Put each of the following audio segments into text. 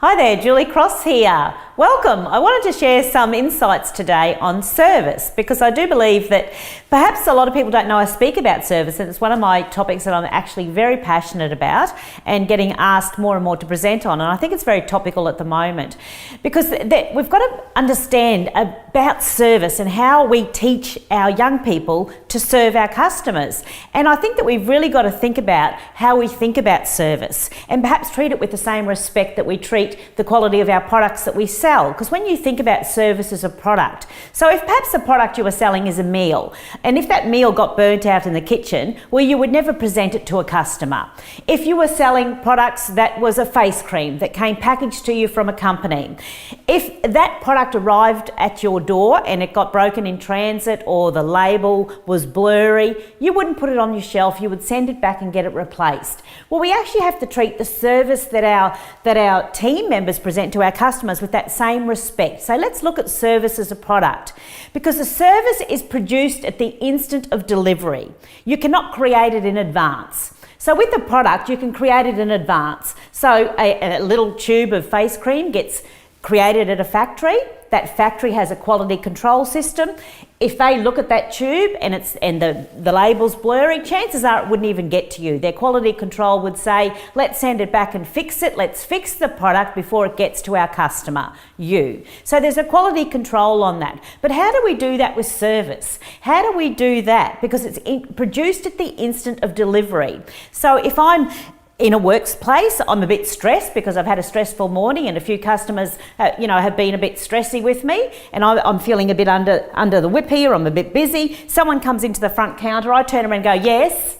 Hi there, Julie Cross here. Welcome. I wanted to share some insights today on service because I do believe that perhaps a lot of people don't know I speak about service, and it's one of my topics that I'm actually very passionate about and getting asked more and more to present on, and I think it's very topical at the moment because we've got to understand about service and how we teach our young people to serve our customers. And I think that we've really got to think about how we think about service and perhaps treat it with the same respect that we treat the quality of our products that we sell. Because when you think about service as a product, so if perhaps the product you were selling is a meal, and if that meal got burnt out in the kitchen, well, you would never present it to a customer. If you were selling products that was a face cream that came packaged to you from a company, if that product arrived at your door and it got broken in transit or the label was blurry, you wouldn't put it on your shelf, you would send it back and get it replaced. Well, we actually have to treat the service that our team members present to our customers with that same respect. So let's look at service as a product, because the service is produced at the instant of delivery. You cannot create it in advance. So with the product, you can create it in advance. So a little tube of face cream gets created at a factory. That factory has a quality control system. If they look at that tube and the label's blurry, chances are it wouldn't even get to you. Their quality control would say, let's send it back and fix it. Let's fix the product before it gets to our customer, you. So there's a quality control on that. But how do we do that with service? How do we do that? Because it's produced at the instant of delivery. So if I'm in a workplace, I'm a bit stressed because I've had a stressful morning and a few customers have been a bit stressy with me, and I'm feeling a bit under the whip here, I'm a bit busy. Someone comes into the front counter, I turn around and go, yes.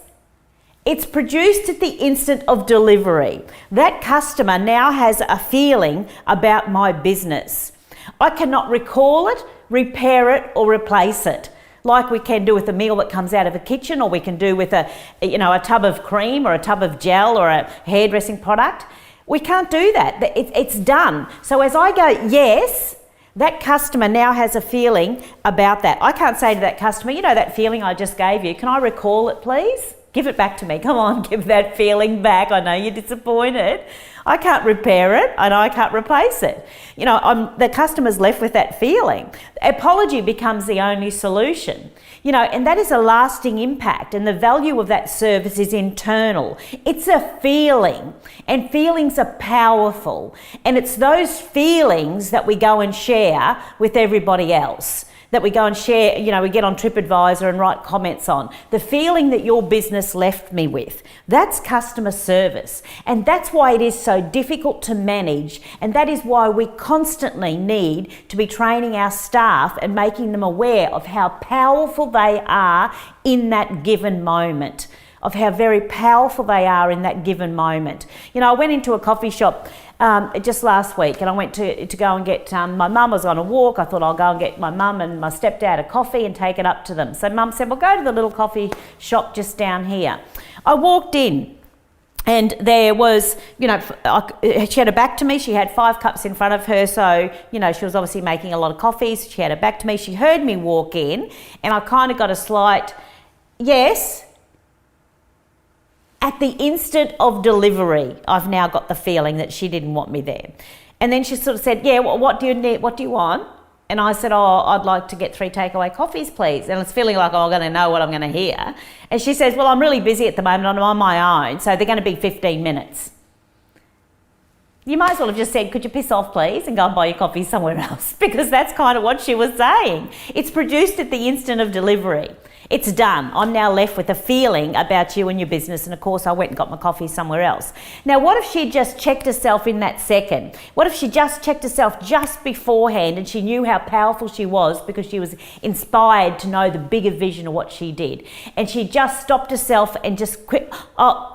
It's produced at the instant of delivery. That customer now has a feeling about my business. I cannot recall it, repair it, or replace it, like we can do with a meal that comes out of a kitchen, or we can do with a tub of cream or a tub of gel or a hairdressing product. We can't do that. It's done. So as I go, yes, that customer now has a feeling about that. I can't say to that customer, that feeling I just gave you, can I recall it, please? Give it back to me. Come on, give that feeling back. I know you're disappointed. I can't repair it and I can't replace it. The customer's left with that feeling. Apology becomes the only solution. And that is a lasting impact, and the value of that service is internal. It's a feeling, and feelings are powerful. And it's those feelings that we go and share with everybody else, that we go and share, we get on TripAdvisor and write comments on. The feeling that your business left me with, that's customer service. And that's why it is so difficult to manage, and that is why we constantly need to be training our staff and making them aware of how powerful they are in that given moment, of how very powerful they are in that given moment. I went into a coffee shop just last week, and I went to go and get, my mum was on a walk. I thought I'll go and get my mum and my stepdad a coffee and take it up to them. So mum said, well, go to the little coffee shop just down here. I walked in, and there was, she had her back to me. She had 5 cups in front of her. So, she was obviously making a lot of coffees. She had her back to me. She heard me walk in, and I kind of got a slight, yes. At the instant of delivery, I've now got the feeling that she didn't want me there. And then she sort of said, yeah, well, what do you need? What do you want? And I said, I'd like to get 3 takeaway coffees, please. And it's feeling like, I'm going to know what I'm going to hear. And she says, well, I'm really busy at the moment. I'm on my own. So they're going to be 15 minutes. You might as well have just said, could you piss off, please, and go and buy your coffee somewhere else? Because that's kind of what she was saying. It's produced at the instant of delivery. It's done. I'm now left with a feeling about you and your business, and of course I went and got my coffee somewhere else. Now, what if she just checked herself in that second? What if she just checked herself just beforehand and she knew how powerful she was because she was inspired to know the bigger vision of what she did, and she just stopped herself and just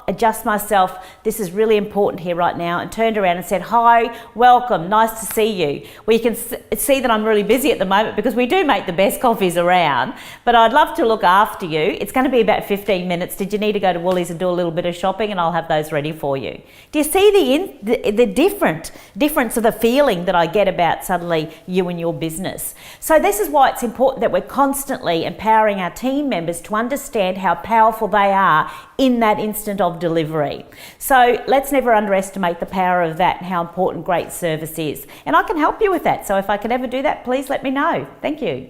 adjust myself, this is really important here right now, and turned around and said, hi, welcome, nice to see you. Well, you can see that I'm really busy at the moment because we do make the best coffees around, but I'd love to look after you. It's going to be about 15 minutes. Did you need to go to Woolies and do a little bit of shopping? And I'll have those ready for you. Do you see the difference of the feeling that I get about suddenly you and your business? So this is why it's important that we're constantly empowering our team members to understand how powerful they are in that instant of delivery. So let's never underestimate the power of that and how important great service is. And I can help you with that. So if I can ever do that, please let me know. Thank you.